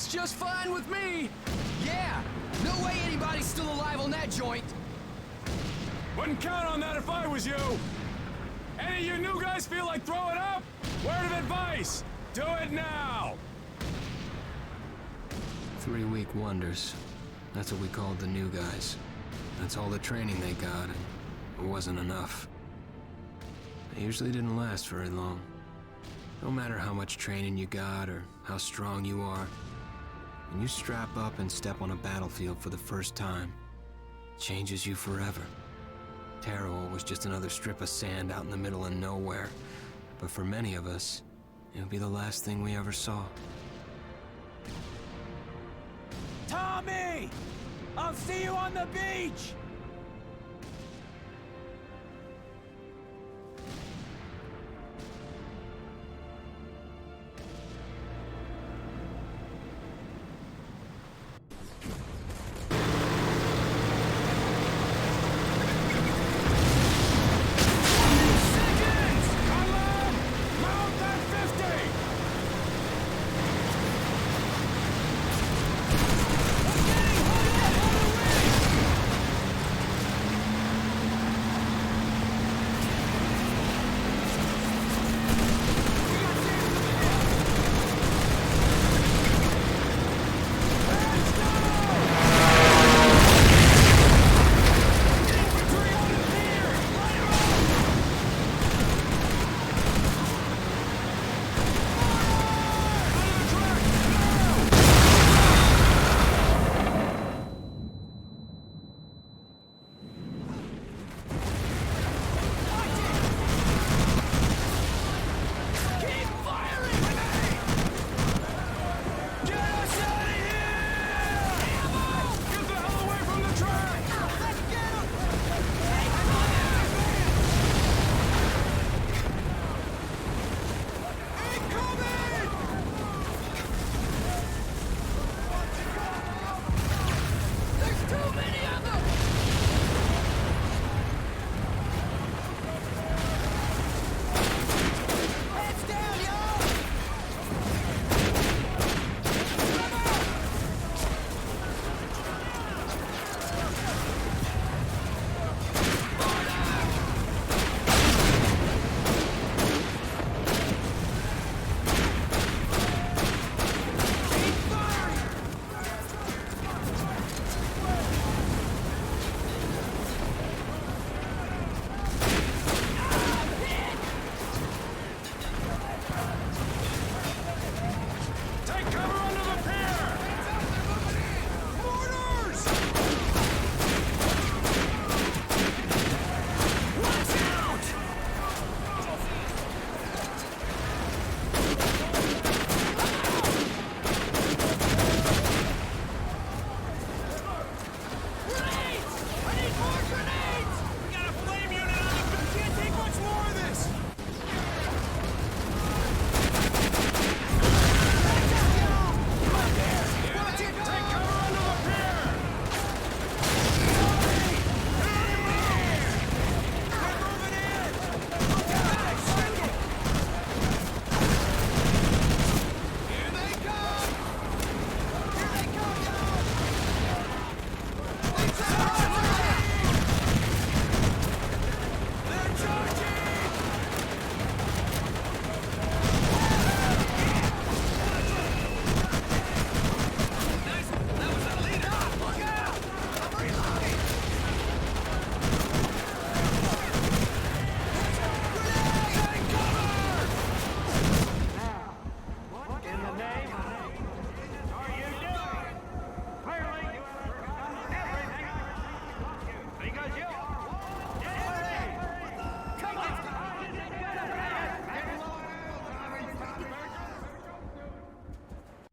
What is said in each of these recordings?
That's just fine with me. Yeah, no way anybody's still alive on that joint. Wouldn't count on that if I was you. Any of you new guys feel like throwing up? Word of advice, do it now. 3-week wonders. That's what we called the new guys. That's all the training they got, and it wasn't enough. They usually didn't last very long. No matter how much training you got or how strong you are, when you strap up and step on a battlefield for the first time, it changes you forever. Terror was just another strip of sand out in the middle of nowhere, but for many of us, it would be the last thing we ever saw. Tommy! I'll see you on the beach!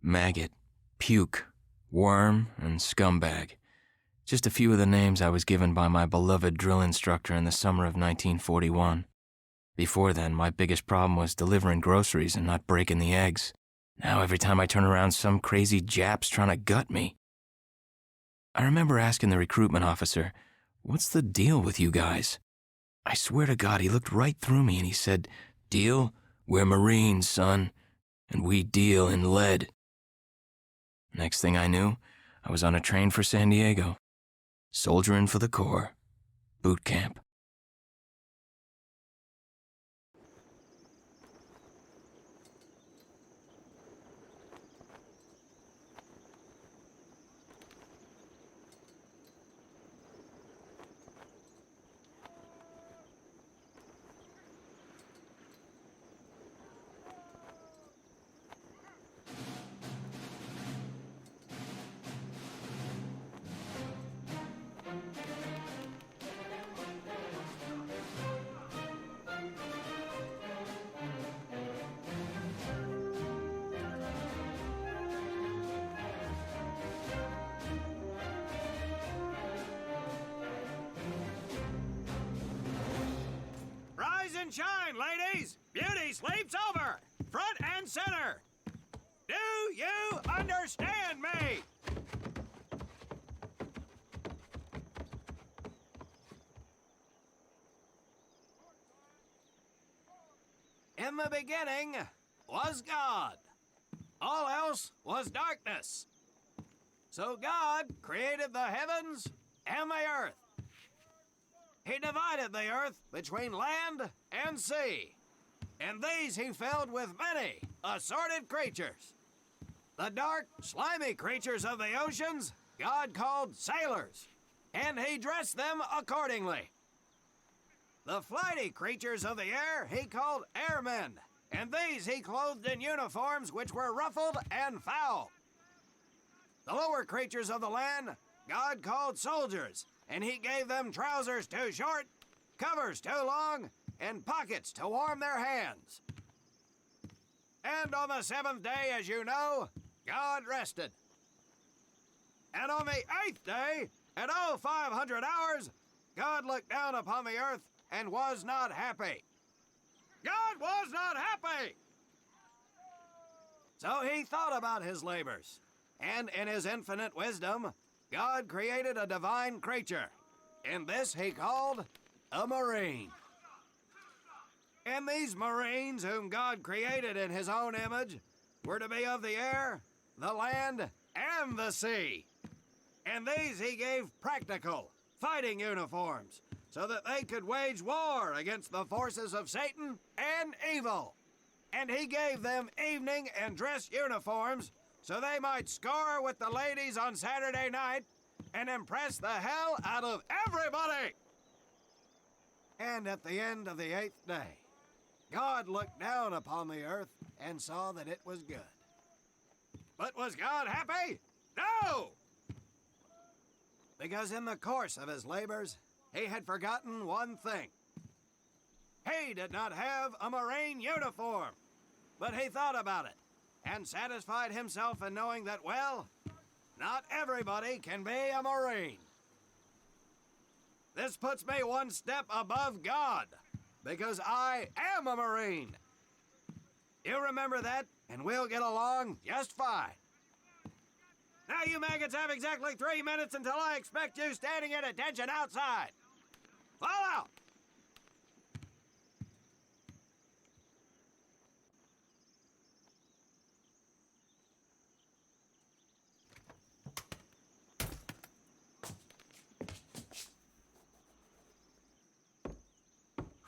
Maggot, puke, worm, and scumbag. Just a few of the names I was given by my beloved drill instructor in the summer of 1941. Before then, my biggest problem was delivering groceries and not breaking the eggs. Now every time I turn around, some crazy Jap's trying to gut me. I remember asking the recruitment officer, "What's the deal with you guys?" I swear to God, he looked right through me and he said, "Deal? We're Marines, son, and we deal in lead." Next thing I knew, I was on a train for San Diego. Soldiering for the Corps. Boot camp. Rise and shine, ladies! Beauty sleeps over! Front and center! Do you understand me? In the beginning was God. All else was darkness. So God created the heavens and the earth. He divided the earth between land and sea, and these he filled with many assorted creatures. The dark, slimy creatures of the oceans God called sailors, and he dressed them accordingly. The flighty creatures of the air he called airmen, and these he clothed in uniforms which were ruffled and foul. The lower creatures of the land God called soldiers, and he gave them trousers too short, covers too long, and pockets to warm their hands. And on the seventh day, as you know, God rested. And on the eighth day, at 0500 hours, God looked down upon the earth and was not happy. God was not happy! So he thought about his labors, and in his infinite wisdom, God created a divine creature, and this he called a Marine. And these Marines, whom God created in his own image, were to be of the air, the land, and the sea. And these he gave practical, fighting uniforms, so that they could wage war against the forces of Satan and evil. And he gave them evening and dress uniforms, so they might score with the ladies on Saturday night and impress the hell out of everybody. And at the end of the eighth day, God looked down upon the earth and saw that it was good. But was God happy? No! Because in the course of his labors, he had forgotten one thing. He did not have a Marine uniform, but he thought about it and satisfied himself in knowing that, well, not everybody can be a Marine. This puts me one step above God, because I am a Marine. You remember that, and we'll get along just fine. Now you maggots have exactly 3 minutes until I expect you standing at attention outside. Fall out!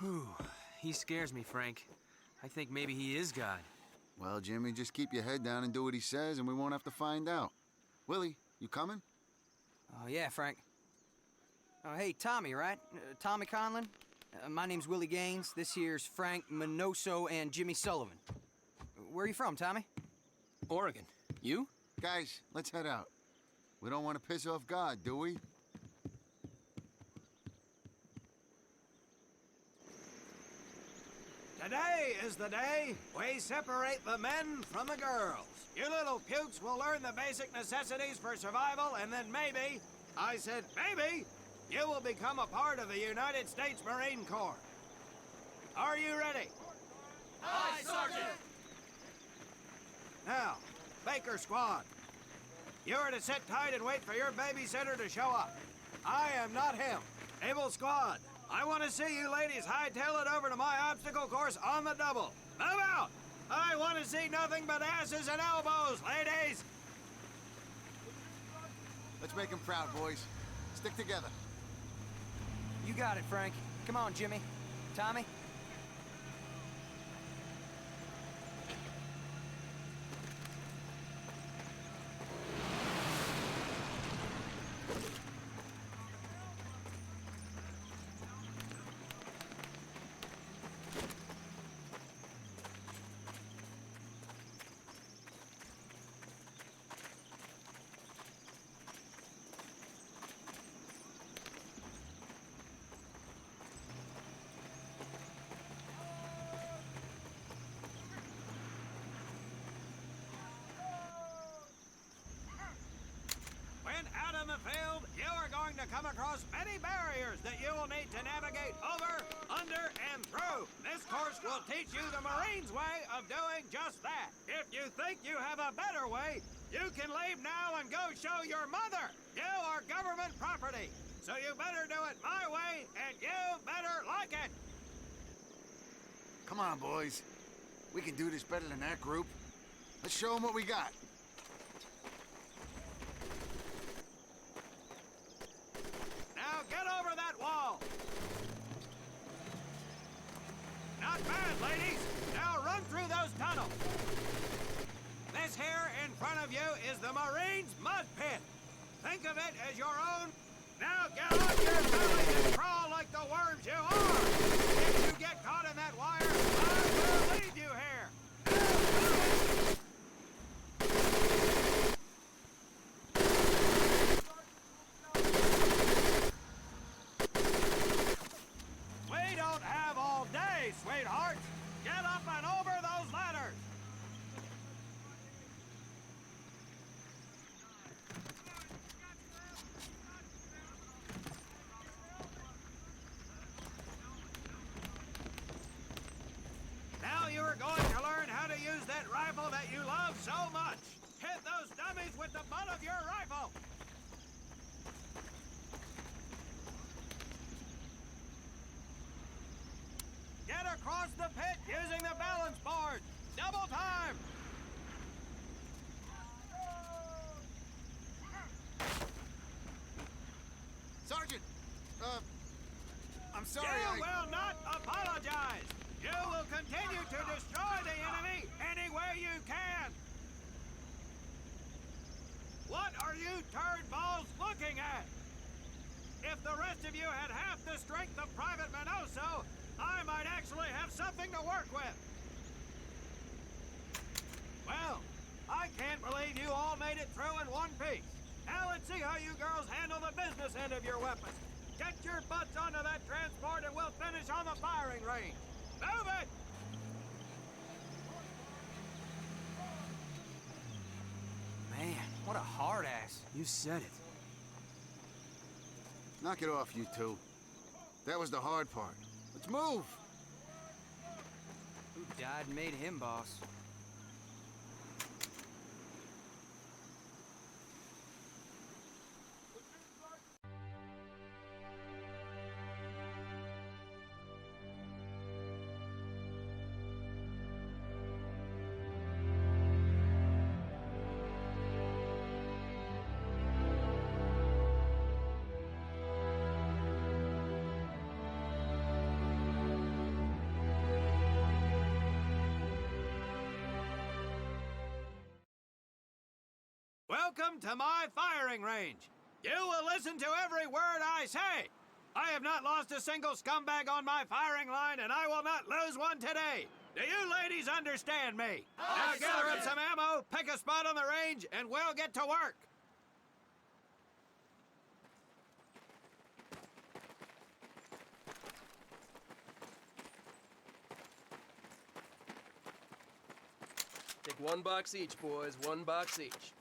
Whew. He scares me, Frank. I think maybe he is God. Well, Jimmy, just keep your head down and do what he says, and we won't have to find out. Willie, you coming? Oh, yeah, Frank. Oh, hey, Tommy, right? Tommy Conlon? My name's Willie Gaines. This here's Frank Minoso and Jimmy Sullivan. Where are you from, Tommy? Oregon. You? Guys, let's head out. We don't want to piss off God, do we? Today is the day we separate the men from the girls. You little pukes will learn the basic necessities for survival, and then maybe, I said maybe, you will become a part of the United States Marine Corps. Are you ready? Aye, Sergeant! Now, Baker Squad, you are to sit tight and wait for your babysitter to show up. I am not him. Able Squad, I want to see you ladies hightail it over to my obstacle course on the double. Move out! I want to see nothing but asses and elbows, ladies! Let's make him proud, boys. Stick together. You got it, Frank. Come on, Jimmy. Tommy? When out in the field, you are going to come across many barriers that you will need to navigate over, under, and through. This course will teach you the Marines' way of doing just that. If you think you have a better way, you can leave now and go show your mother. You are government property, so you better do it my way, and you better like it. Come on, boys. We can do this better than that group. Let's show them what we got. Now get over that wall. Not bad, ladies. Now run through those tunnels. This here in front of you is the Marines' mud pit. Think of it as your own. Now get on your belly and crawl like the worms you are. If you get caught in that wire, I will leave you here. We don't have all day, sweetheart. Get up and over those ladders. Now you are going to learn how to use that rifle that you love so much. Hit those dummies with the butt of your rifle. Get across the pit using the balance board. Double time. Sergeant! I'm sorry, You will not apologize. You will continue to destroy the enemy any way you can. What are you turnballs looking at? If the rest of you had half the strength of Private Minoso, I might actually have something to work with. Well, I can't believe you all made it through in one piece. Now let's see how you girls handle the business end of your weapons. Get your butts onto that transport and we'll finish on the firing range. Move it! Man, what a hard ass. You said it. Knock it off, you two. That was the hard part. Let's move! Who died and made him boss? Welcome to my firing range. You will listen to every word I say. I have not lost a single scumbag on my firing line, and I will not lose one today. Do you ladies understand me? Now gather up some ammo, pick a spot on the range, and we'll get to work. Take one box each, boys. One box each.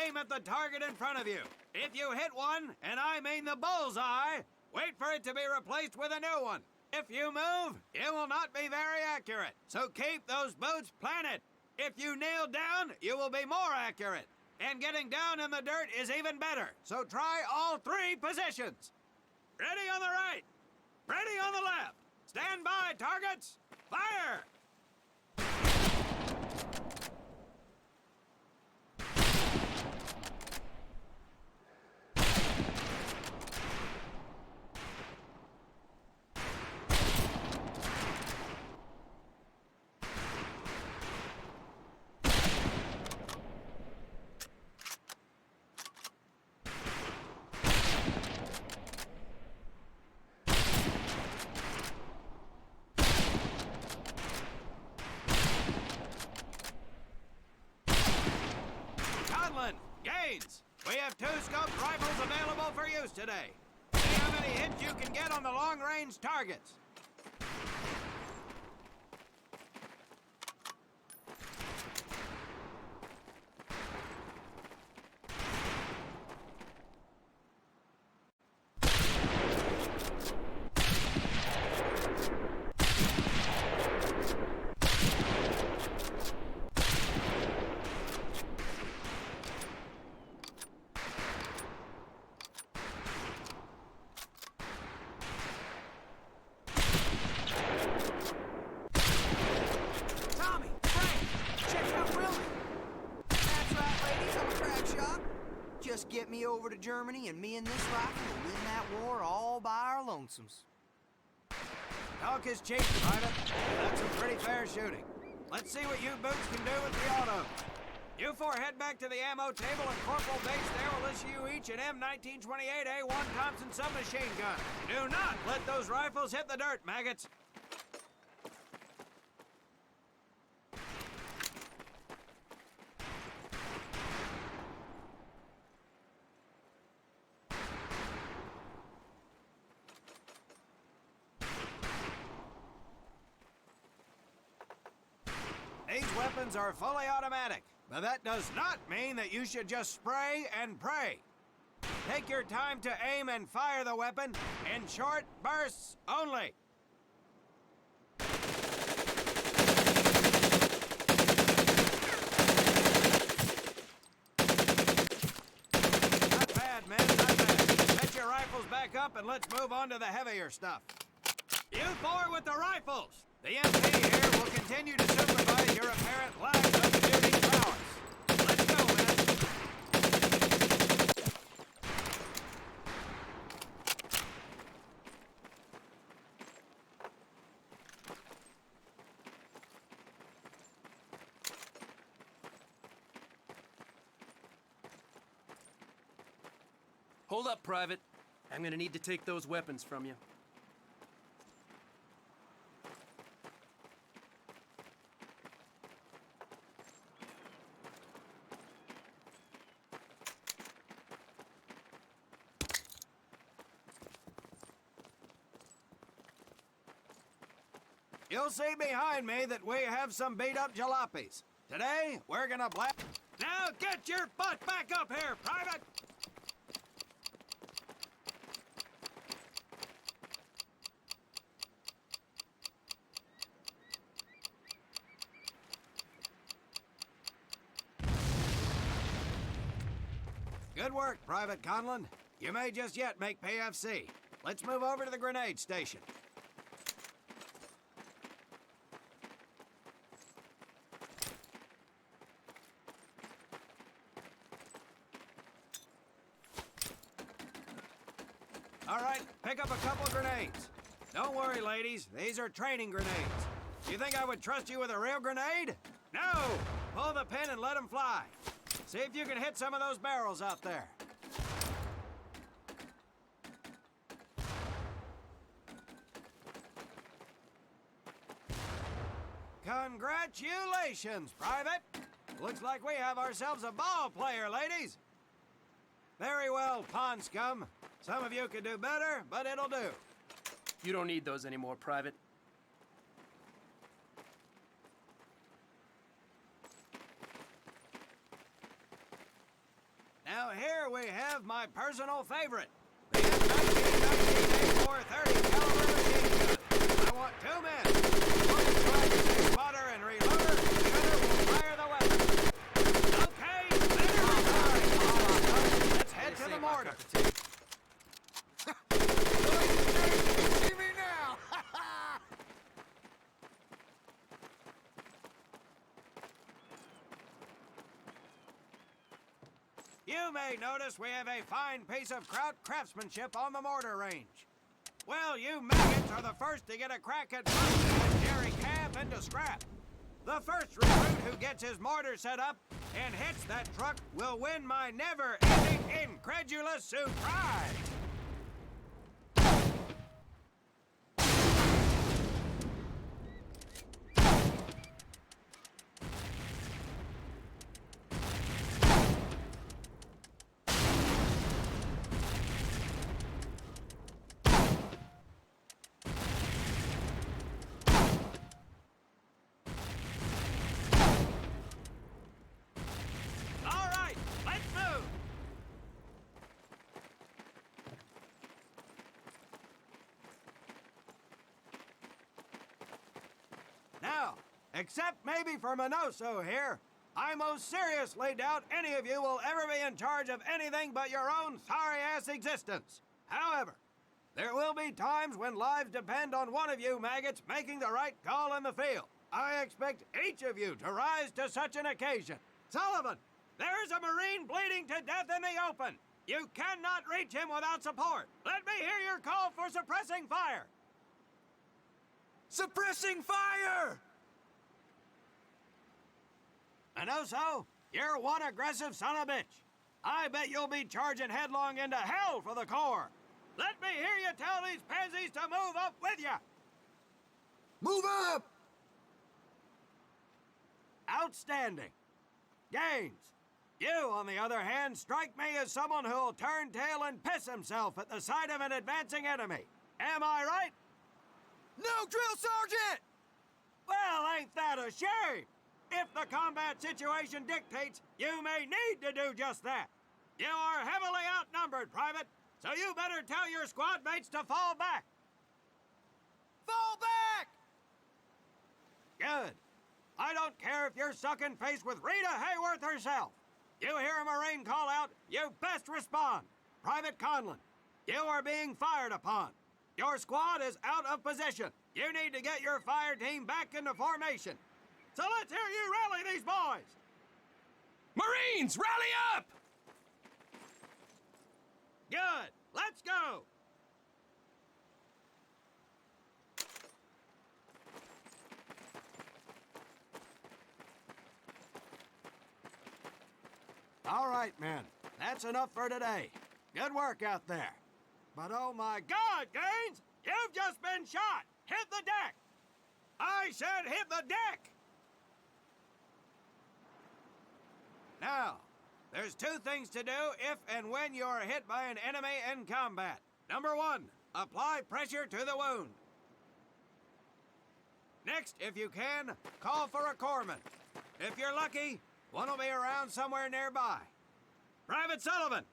Aim at the target in front of you. If you hit one, and I mean the bullseye, wait for it to be replaced with a new one. If you move, it will not be very accurate. So keep those boots planted. If you kneel down, you will be more accurate. And getting down in the dirt is even better. So try all three positions. Ready on the right. Ready on the left. Stand by, targets. Fire! Gaines, we have 2 scoped rifles available for use today. See how many hits you can get on the long-range targets. Just get me over to Germany and me and this rifle will win that war all by our lonesomes. Talk is cheap, Private. That's some pretty fair shooting. Let's see what you boots can do with the auto. You 4 head back to the ammo table and Corporal Bates there will issue you each an M1928A1 Thompson submachine gun. Do not let those rifles hit the dirt, maggots. These weapons are fully automatic, but that does not mean that you should just spray and pray. Take your time to aim and fire the weapon in short bursts only. Not bad, men, not bad. Set your rifles back up and let's move on to the heavier stuff. You 4 with the rifles! The MP here will continue to supervise your apparent lack of shooting prowess. Let's go, men. Hold up, Private. I'm gonna need to take those weapons from you. You'll see behind me that we have some beat-up jalopies. Today, we're gonna blast... Now get your butt back up here, Private! Good work, Private Conlon. You may just yet make PFC. Let's move over to the grenade station. All right, pick up a couple grenades. Don't worry, ladies. These are training grenades. You think I would trust you with a real grenade? No! Pull the pin and let them fly. See if you can hit some of those barrels out there. Congratulations, Private! Looks like we have ourselves a ball player, ladies. Very well, pond scum. Some of you could do better, but it'll do. You don't need those anymore, Private. Now here we have my personal favorite, the M19 A430 caliber machine gun. I want 2 men. One is trying to take spotter and reloader, the other will fire the weapon. Okay, let's head to the mortar. Boys and girls, see me You may notice we have a fine piece of craftsmanship on the mortar range. Well, you maggots are the first to get a crack at busting this Jerry camp into scrap. The first recruit who gets his mortar set up and hits that truck will win my never-ending incredulous surprise. All right, let's move. Now, except maybe for Minoso here, I most seriously doubt any of you will ever be in charge of anything but your own sorry-ass existence. However, there will be times when lives depend on one of you maggots making the right call in the field. I expect each of you to rise to such an occasion. Sullivan, there's a Marine bleeding to death in the open. You cannot reach him without support. Let me hear your call for suppressing fire. Suppressing fire! Minoso, you're one aggressive son of a bitch. I bet you'll be charging headlong into hell for the Corps. Let me hear you tell these pansies to move up with you. Move up! Outstanding. Gaines, you, on the other hand, strike me as someone who'll turn tail and piss himself at the sight of an advancing enemy. Am I right? No, drill sergeant! Well, ain't that a shame? If the combat situation dictates, you may need to do just that. You are heavily outnumbered, Private, so you better tell your squad mates to fall back. Fall back! Good. I don't care if you're sucking face with Rita Hayworth herself. You hear a Marine call out, you best respond. Private Conlon, you are being fired upon. Your squad is out of position. You need to get your fire team back into formation. So let's hear you rally these boys. Marines, rally up! Good. Let's go. All right, men. That's enough for today. Good work out there. But oh my God, Gaines! You've just been shot! Hit the deck! I said hit the deck! Now, there's two things to do if and when you are hit by an enemy in combat. Number one, apply pressure to the wound. Next, if you can, call for a corpsman. If you're lucky, one will be around somewhere nearby. Private Sullivan,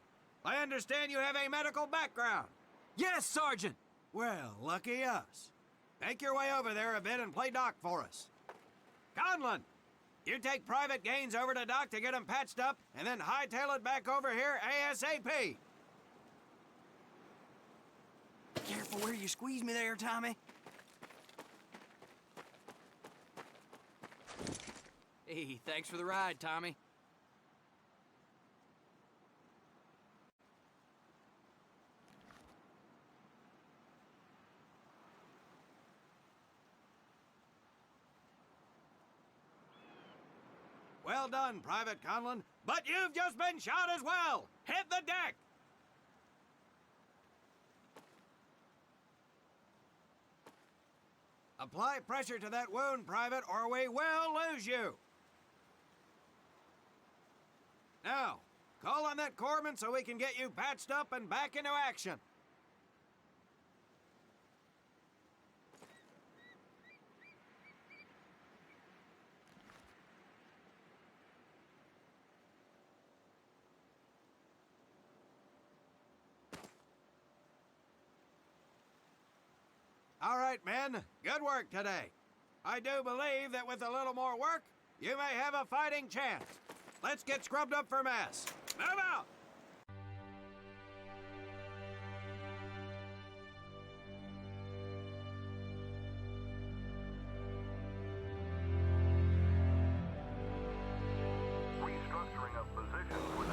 I understand you have a medical background. Yes, Sergeant! Well, lucky us. Make your way over there a bit and play doc for us. Conlon, you take Private Gaines over to doc to get him patched up, and then hightail it back over here ASAP. Careful where you squeeze me there, Tommy. Hey, thanks for the ride, Tommy. Well done, Private Conlon, but you've just been shot as well. Hit the deck. Apply pressure to that wound, Private, or we will lose you. Now, call on that corpsman so we can get you patched up and back into action. All right, men. Good work today. I do believe that with a little more work, you may have a fighting chance. Let's get scrubbed up for mass. Move out! Restructuring of positions with